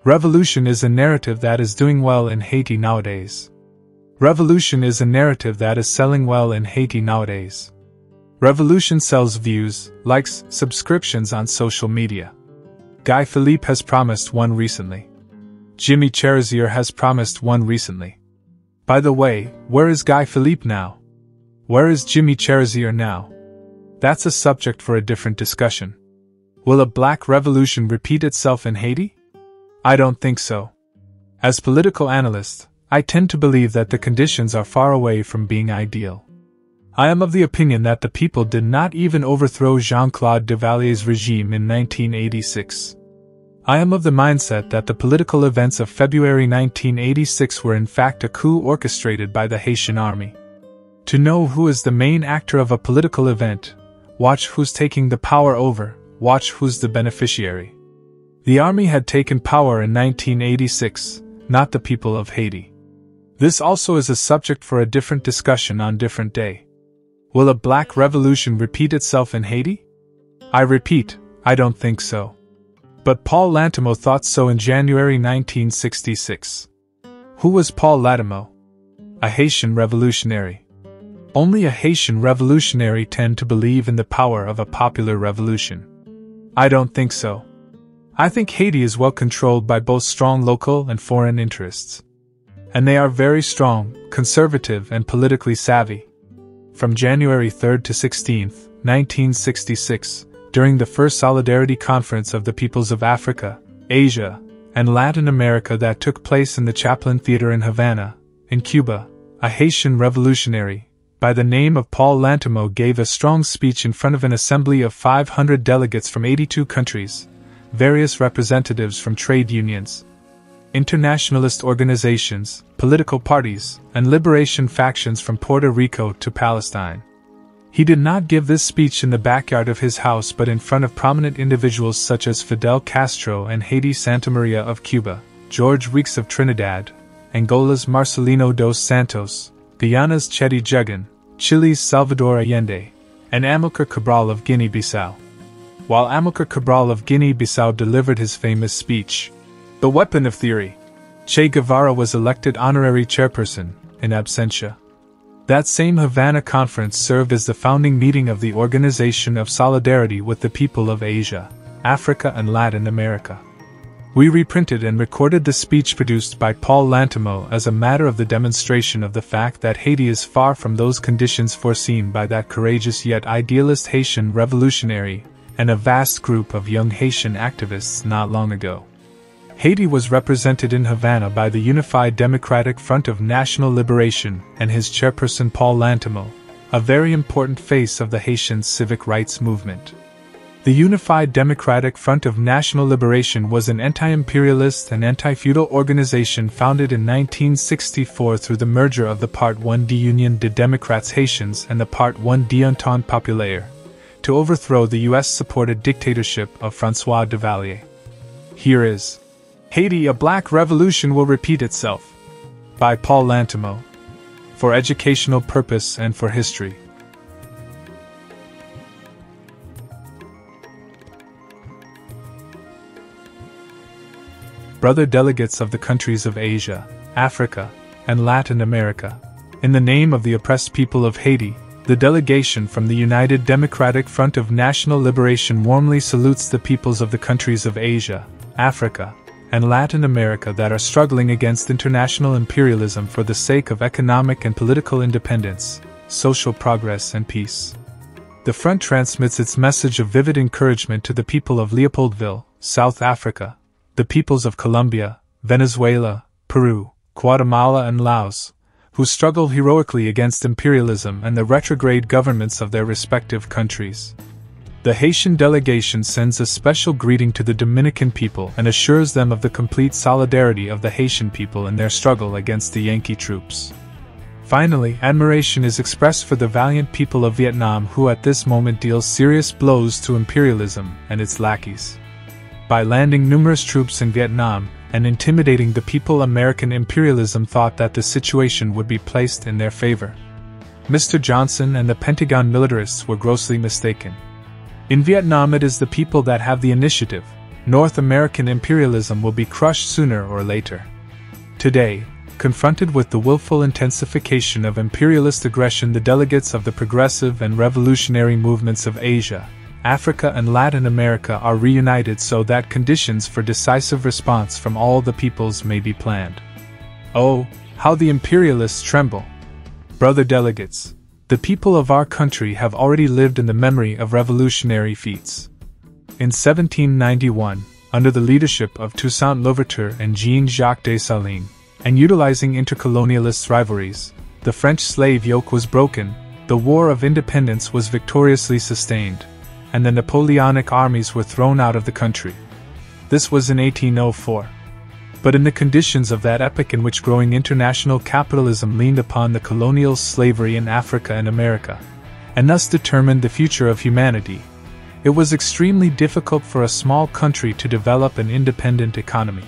Revolution is a narrative that is doing well in Haiti nowadays. Revolution is a narrative that is selling well in Haiti nowadays. Revolution sells views, likes, subscriptions on social media. Guy Philippe has promised one recently. Jimmy Cherizier has promised one recently. By the way, where is Guy Philippe now? Where is Jimmy Cherizier now? That's a subject for a different discussion. Will a black revolution repeat itself in Haiti? I don't think so. As political analyst, I tend to believe that the conditions are far away from being ideal. I am of the opinion that the people did not even overthrow Jean-Claude Duvalier's regime in 1986. I am of the mindset that the political events of February 1986 were in fact a coup orchestrated by the Haitian Army. To know who is the main actor of a political event, watch who's taking the power over, watch who's the beneficiary. The army had taken power in 1986, not the people of Haiti. This also is a subject for a different discussion on different day. Will a black revolution repeat itself in Haiti? I repeat, I don't think so. But Paul Lantimo thought so in January 1966. Who was Paul Lantimo? A Haitian revolutionary. Only a Haitian revolutionary tend to believe in the power of a popular revolution. I don't think so. I think Haiti is well controlled by both strong local and foreign interests. And they are very strong, conservative and politically savvy. From January 3 to 16, 1966, during the first Solidarity Conference of the Peoples of Africa, Asia, and Latin America that took place in the Chaplin Theater in Havana, in Cuba, a Haitian revolutionary, by the name of Paul Lantimo, gave a strong speech in front of an assembly of 500 delegates from 82 countries, various representatives from trade unions, internationalist organizations, political parties, and liberation factions from Puerto Rico to Palestine. He did not give this speech in the backyard of his house but in front of prominent individuals such as Fidel Castro and Haiti Santa Maria of Cuba, George Weeks of Trinidad, Angola's Marcelino dos Santos, Guyana's Chedi Jugan, Chile's Salvador Allende, and Amilcar Cabral of Guinea-Bissau. While Amilcar Cabral of Guinea-Bissau delivered his famous speech, "The Weapon of Theory," Che Guevara was elected honorary chairperson, in absentia. That same Havana conference served as the founding meeting of the Organization of Solidarity with the People of Asia, Africa and Latin America. We reprinted and recorded the speech produced by Paul Lantimo as a matter of the demonstration of the fact that Haiti is far from those conditions foreseen by that courageous yet idealist Haitian revolutionary and a vast group of young Haitian activists not long ago. Haiti was represented in Havana by the Unified Democratic Front of National Liberation and his chairperson Paul Lantimo, a very important face of the Haitian civic rights movement. The Unified Democratic Front of National Liberation was an anti-imperialist and anti-feudal organization founded in 1964 through the merger of the Part 1 de Union des Démocrates Haitians and the Part 1 d'Entente Populaire, to overthrow the US-supported dictatorship of François Duvalier. Here is Haiti, a Black Revolution Will Repeat Itself, by Paul Lantimo, for educational purpose and for history. Brother delegates of the countries of Asia, Africa, and Latin America, in the name of the oppressed people of Haiti, the delegation from the United Democratic Front of National Liberation warmly salutes the peoples of the countries of Asia, Africa, and Latin America that are struggling against international imperialism for the sake of economic and political independence, social progress and peace. The Front transmits its message of vivid encouragement to the people of Leopoldville, South Africa, the peoples of Colombia, Venezuela, Peru, Guatemala and Laos, who struggle heroically against imperialism and the retrograde governments of their respective countries. The Haitian delegation sends a special greeting to the Dominican people and assures them of the complete solidarity of the Haitian people in their struggle against the Yankee troops. Finally, admiration is expressed for the valiant people of Vietnam who at this moment deal serious blows to imperialism and its lackeys. By landing numerous troops in Vietnam and intimidating the people, American imperialism thought that the situation would be placed in their favor. Mr. Johnson and the Pentagon militarists were grossly mistaken. In Vietnam, it is the people that have the initiative, North American imperialism will be crushed sooner or later. Today, confronted with the willful intensification of imperialist aggression, the delegates of the progressive and revolutionary movements of Asia, Africa and Latin America are reunited so that conditions for decisive response from all the peoples may be planned. Oh, how the imperialists tremble! Brother delegates, the people of our country have already lived in the memory of revolutionary feats. In 1791, under the leadership of Toussaint Louverture and Jean-Jacques Dessalines, and utilizing intercolonialist rivalries, the French slave yoke was broken, the War of Independence was victoriously sustained, and the Napoleonic armies were thrown out of the country. This was in 1804. But in the conditions of that epoch in which growing international capitalism leaned upon the colonial slavery in Africa and America, and thus determined the future of humanity, it was extremely difficult for a small country to develop an independent economy.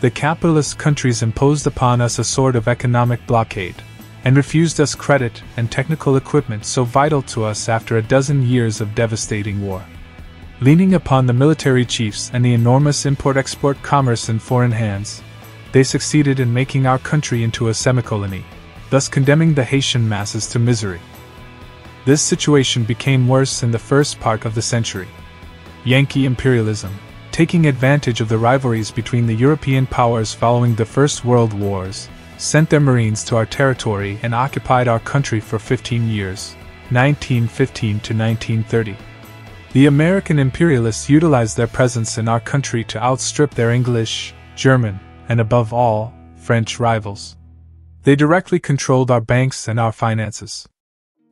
The capitalist countries imposed upon us a sort of economic blockade, and refused us credit and technical equipment so vital to us after a dozen years of devastating war. Leaning upon the military chiefs and the enormous import-export commerce in foreign hands, they succeeded in making our country into a semi-colony, thus condemning the Haitian masses to misery. This situation became worse in the first part of the century. Yankee imperialism, taking advantage of the rivalries between the European powers following the First World Wars, sent their Marines to our territory and occupied our country for 15 years, 1915 to 1930. The American imperialists utilized their presence in our country to outstrip their English, German, and above all, French rivals. They directly controlled our banks and our finances.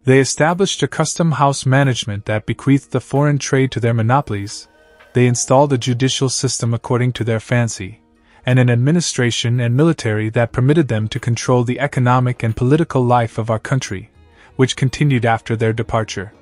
They established a custom house management that bequeathed the foreign trade to their monopolies. They installed a judicial system according to their fancy, and an administration and military that permitted them to control the economic and political life of our country, which continued after their departure.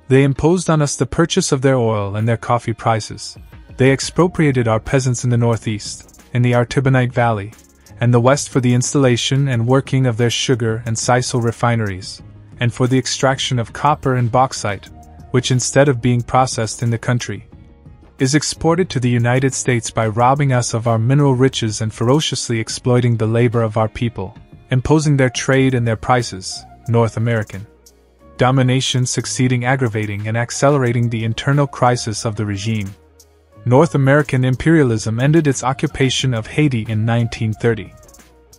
They imposed on us the purchase of their oil and their coffee prices. They expropriated our peasants in the northeast, in the Artibonite Valley, and the west for the installation and working of their sugar and sisal refineries, and for the extraction of copper and bauxite, which instead of being processed in the country, is exported to the United States by robbing us of our mineral riches and ferociously exploiting the labor of our people, imposing their trade and their prices, North American domination succeeding aggravating and accelerating the internal crisis of the regime. North American imperialism ended its occupation of Haiti in 1930.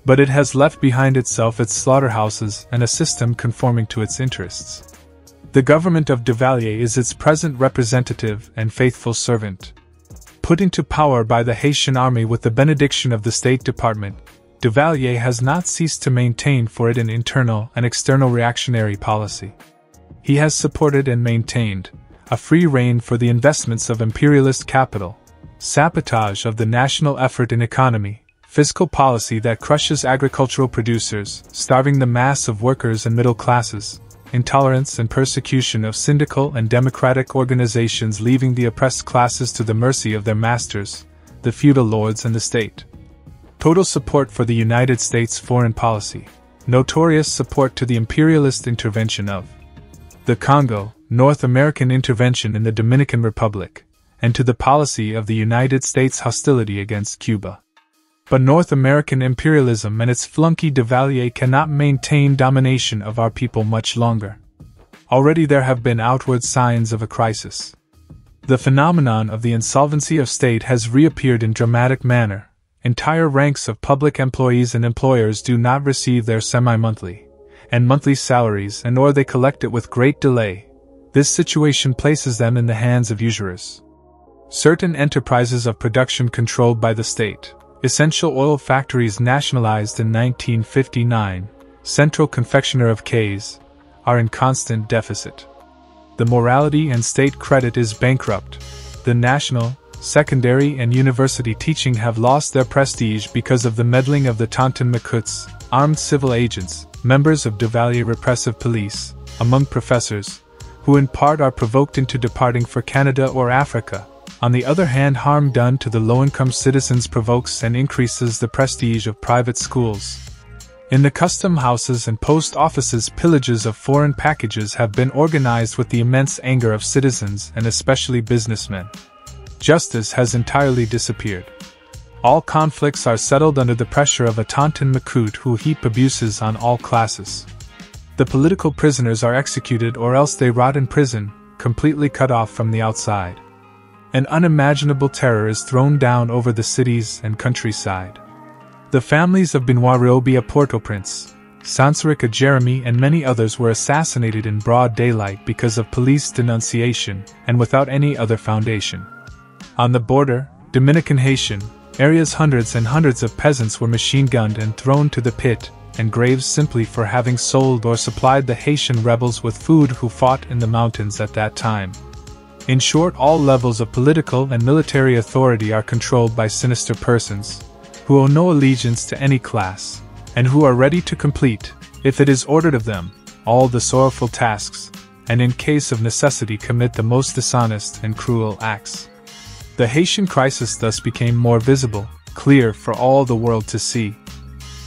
But it has left behind itself its slaughterhouses and a system conforming to its interests. The government of Duvalier is its present representative and faithful servant. Put into power by the Haitian Army with the benediction of the State Department, Duvalier has not ceased to maintain for it an internal and external reactionary policy. He has supported and maintained a free rein for the investments of imperialist capital, sabotage of the national effort in economy, fiscal policy that crushes agricultural producers, starving the mass of workers and middle classes, intolerance and persecution of syndical and democratic organizations, leaving the oppressed classes to the mercy of their masters, the feudal lords and the state. Total support for the United States foreign policy, notorious support to the imperialist intervention of the Congo, North American intervention in the Dominican Republic, and to the policy of the United States hostility against Cuba. But North American imperialism and its flunky Duvalier cannot maintain domination of our people much longer. Already there have been outward signs of a crisis. The phenomenon of the insolvency of state has reappeared in dramatic manner. Entire ranks of public employees and employers do not receive their semi-monthly and monthly salaries, and or they collect it with great delay. This situation places them in the hands of usurers. Certain enterprises of production controlled by the state, essential oil factories nationalized in 1959, Central Confectioner of K's, are in constant deficit. The morality and state credit is bankrupt. The national, secondary and university teaching have lost their prestige because of the meddling of the Tonton Macoutes, armed civil agents, members of Duvalier repressive police, among professors, who in part are provoked into departing for Canada or Africa. On the other hand, harm done to the low-income citizens provokes and increases the prestige of private schools. In the custom houses and post offices, pillages of foreign packages have been organized with the immense anger of citizens and especially businessmen. Justice has entirely disappeared. All conflicts are settled under the pressure of a Tonton Macoute who heap abuses on all classes. The political prisoners are executed or else they rot in prison, completely cut off from the outside. An unimaginable terror is thrown down over the cities and countryside. The families of Benoit Roby à Port-au-Prince, Sansaric à Jeremy and many others were assassinated in broad daylight because of police denunciation and without any other foundation. On the border, Dominican Haitian areas, hundreds and hundreds of peasants were machine-gunned and thrown to the pit and graves simply for having sold or supplied the Haitian rebels with food who fought in the mountains at that time. In short, all levels of political and military authority are controlled by sinister persons, who owe no allegiance to any class, and who are ready to complete, if it is ordered of them, all the sorrowful tasks, and in case of necessity commit the most dishonest and cruel acts. The Haitian crisis thus became more visible, clear for all the world to see.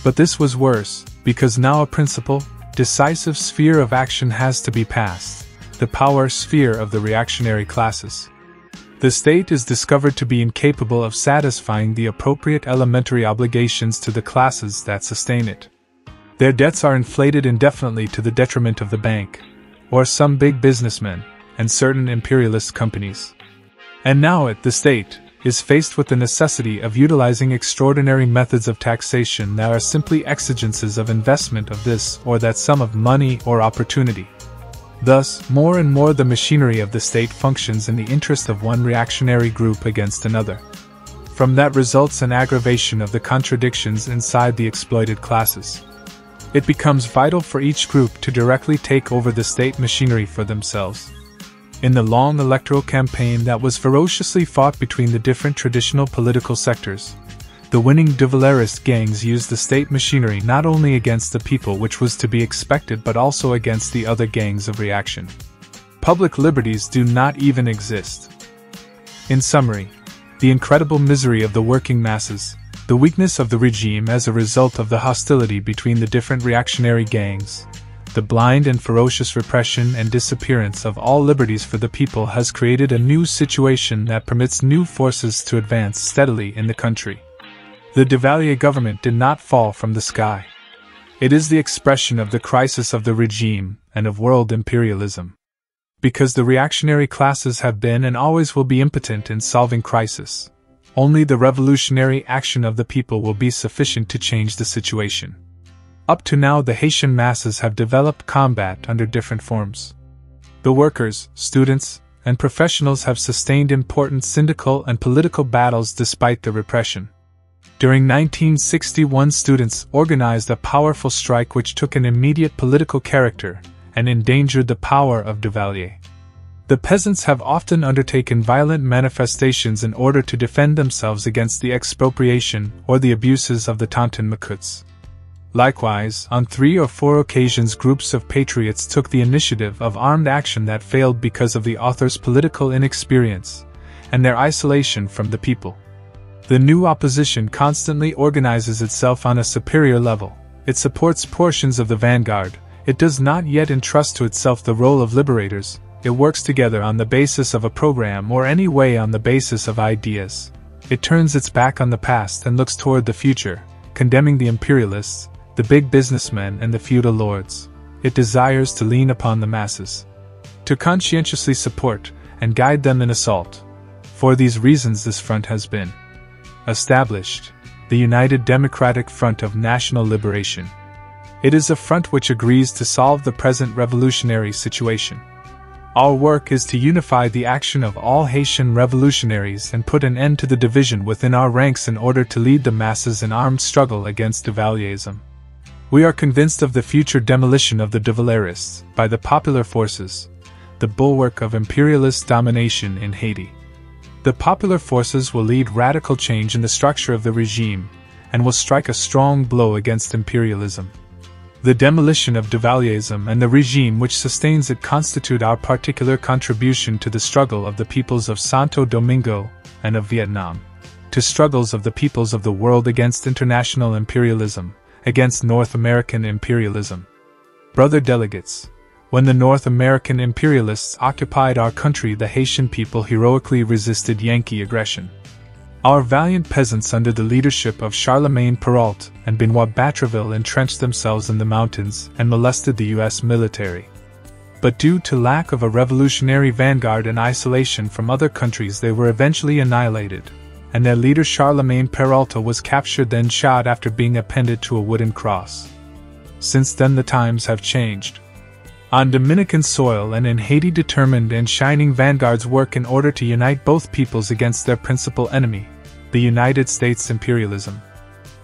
But this was worse, because now a principal, decisive sphere of action has to be passed, the power sphere of the reactionary classes. The state is discovered to be incapable of satisfying the appropriate elementary obligations to the classes that sustain it. Their debts are inflated indefinitely to the detriment of the bank, or some big businessmen, and certain imperialist companies. And now the state is faced with the necessity of utilizing extraordinary methods of taxation that are simply exigencies of investment of this or that sum of money or opportunity. Thus, more and more the machinery of the state functions in the interest of one reactionary group against another. From that results an aggravation of the contradictions inside the exploited classes. It becomes vital for each group to directly take over the state machinery for themselves. In the long electoral campaign that was ferociously fought between the different traditional political sectors, the winning Duvalierist gangs used the state machinery not only against the people, which was to be expected, but also against the other gangs of reaction. Public liberties do not even exist. In summary, the incredible misery of the working masses, the weakness of the regime as a result of the hostility between the different reactionary gangs, the blind and ferocious repression and disappearance of all liberties for the people has created a new situation that permits new forces to advance steadily in the country. The Duvalier government did not fall from the sky. It is the expression of the crisis of the regime and of world imperialism. Because the reactionary classes have been and always will be impotent in solving crisis, only the revolutionary action of the people will be sufficient to change the situation. Up to now, the Haitian masses have developed combat under different forms. The workers, students, and professionals have sustained important syndical and political battles despite the repression. During 1961, students organized a powerful strike which took an immediate political character and endangered the power of Duvalier. The peasants have often undertaken violent manifestations in order to defend themselves against the expropriation or the abuses of the Tonton Macoutes. Likewise, on 3 or 4 occasions groups of patriots took the initiative of armed action that failed because of the author's political inexperience and their isolation from the people. The new opposition constantly organizes itself on a superior level. It supports portions of the vanguard. It does not yet entrust to itself the role of liberators. It works together on the basis of a program or any way on the basis of ideas. It turns its back on the past and looks toward the future, condemning the imperialists, the big businessmen and the feudal lords. It desires to lean upon the masses, to conscientiously support and guide them in assault. For these reasons this front has been established, the United Democratic Front of National Liberation. It is a front which agrees to solve the present revolutionary situation. Our work is to unify the action of all Haitian revolutionaries and put an end to the division within our ranks in order to lead the masses in armed struggle against Duvalierism. We are convinced of the future demolition of the Duvalierists by the popular forces, the bulwark of imperialist domination in Haiti. The popular forces will lead radical change in the structure of the regime and will strike a strong blow against imperialism. The demolition of Duvalierism and the regime which sustains it constitute our particular contribution to the struggle of the peoples of Santo Domingo and of Vietnam, to struggles of the peoples of the world against international imperialism, against North American imperialism. Brother delegates, When the North American imperialists occupied our country, the Haitian people heroically resisted Yankee aggression. Our valiant peasants under the leadership of Charlemagne Perrault and Benoit Batraville entrenched themselves in the mountains and molested the U.S. military. But due to lack of a revolutionary vanguard and isolation from other countries, they were eventually annihilated, and their leader Charlemagne Perrault was captured then shot after being appended to a wooden cross. Since then the times have changed. On Dominican soil and in Haiti, determined and shining vanguards work in order to unite both peoples against their principal enemy, the United States imperialism.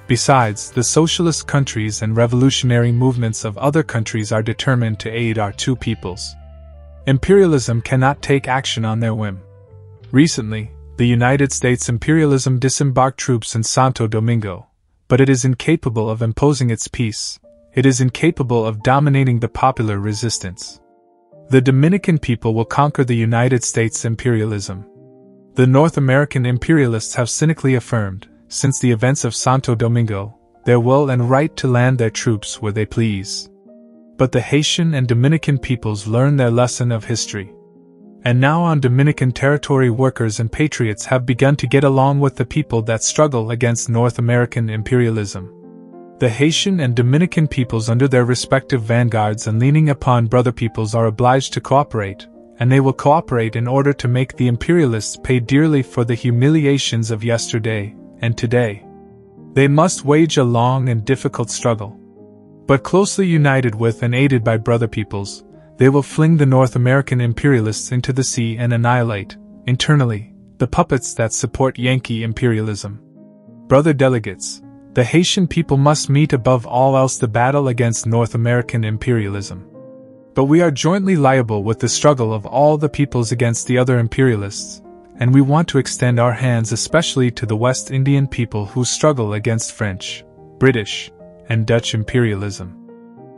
Besides, the socialist countries and revolutionary movements of other countries are determined to aid our two peoples. Imperialism cannot take action on their whim. Recently, the United States imperialism disembarked troops in Santo Domingo, but it is incapable of imposing its peace. It is incapable of dominating the popular resistance. The Dominican people will conquer the United States imperialism. The North American imperialists have cynically affirmed, since the events of Santo Domingo, their will and right to land their troops where they please. But the Haitian and Dominican peoples learn their lesson of history. And now on Dominican territory, workers and patriots have begun to get along with the people that struggle against North American imperialism. The Haitian and Dominican peoples under their respective vanguards and leaning upon brother peoples are obliged to cooperate, and they will cooperate in order to make the imperialists pay dearly for the humiliations of yesterday and today. They must wage a long and difficult struggle. But closely united with and aided by brother peoples, they will fling the North American imperialists into the sea and annihilate, internally, the puppets that support Yankee imperialism. Brother delegates, the Haitian people must meet above all else the battle against North American imperialism. But we are jointly liable with the struggle of all the peoples against the other imperialists, and we want to extend our hands especially to the West Indian people who struggle against French, British, and Dutch imperialism.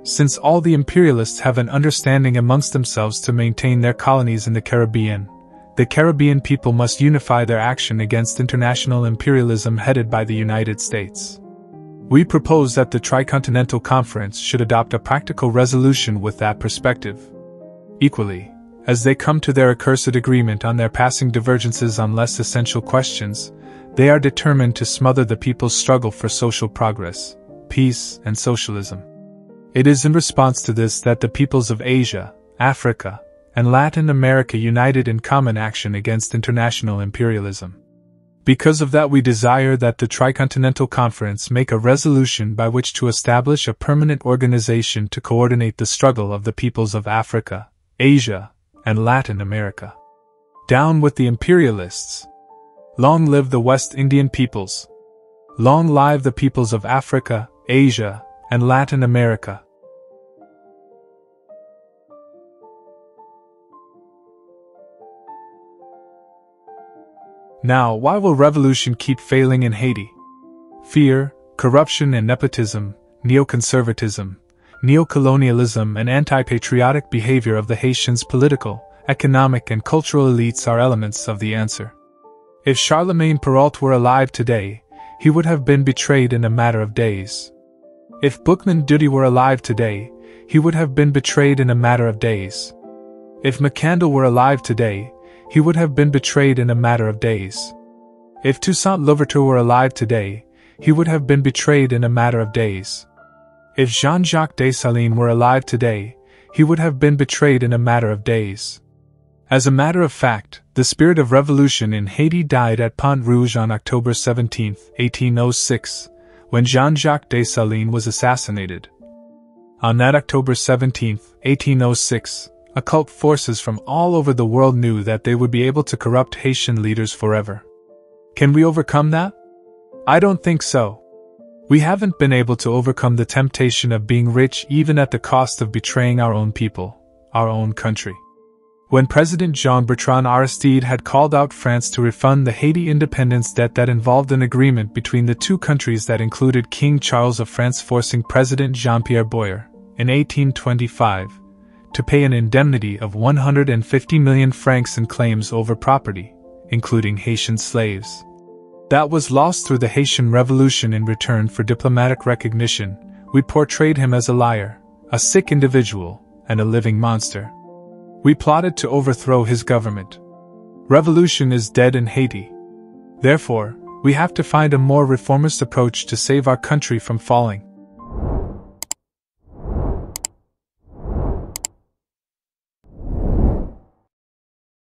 Since all the imperialists have an understanding amongst themselves to maintain their colonies in the Caribbean people must unify their action against international imperialism headed by the United States. We propose that the Tricontinental Conference should adopt a practical resolution with that perspective. Equally, as they come to their accursed agreement on their passing divergences on less essential questions, they are determined to smother the people's struggle for social progress, peace, and socialism. It is in response to this that the peoples of Asia, Africa, and Latin America united in common action against international imperialism. Because of that, we desire that the Tricontinental Conference make a resolution by which to establish a permanent organization to coordinate the struggle of the peoples of Africa, Asia, and Latin America. Down with the imperialists! Long live the West Indian peoples! Long live the peoples of Africa, Asia, and Latin America! Now, why will revolution keep failing in Haiti? Fear, corruption and nepotism, neoconservatism, neocolonialism and anti-patriotic behavior of the Haitians' political, economic and cultural elites are elements of the answer. If Charlemagne Perrault were alive today, he would have been betrayed in a matter of days. If Boukman Dutty were alive today, he would have been betrayed in a matter of days. If McCandle were alive today, he would have been betrayed in a matter of days. If Toussaint Louverture were alive today, he would have been betrayed in a matter of days. If Jean-Jacques Dessalines were alive today, he would have been betrayed in a matter of days. As a matter of fact, the spirit of revolution in Haiti died at Pont Rouge on October 17, 1806, when Jean-Jacques Dessalines was assassinated. On that October 17, 1806, occult forces from all over the world knew that they would be able to corrupt Haitian leaders forever. Can we overcome that? I don't think so. We haven't been able to overcome the temptation of being rich even at the cost of betraying our own people, our own country. When President Jean-Bertrand Aristide had called out France to refund the Haiti independence debt that involved an agreement between the two countries that included King Charles of France forcing President Jean-Pierre Boyer, in 1825, to pay an indemnity of 150 million francs in claims over property, including Haitian slaves. That was lost through the Haitian Revolution. In return for diplomatic recognition, we portrayed him as a liar, a sick individual, and a living monster. We plotted to overthrow his government. Revolution is dead in Haiti. Therefore, we have to find a more reformist approach to save our country from falling.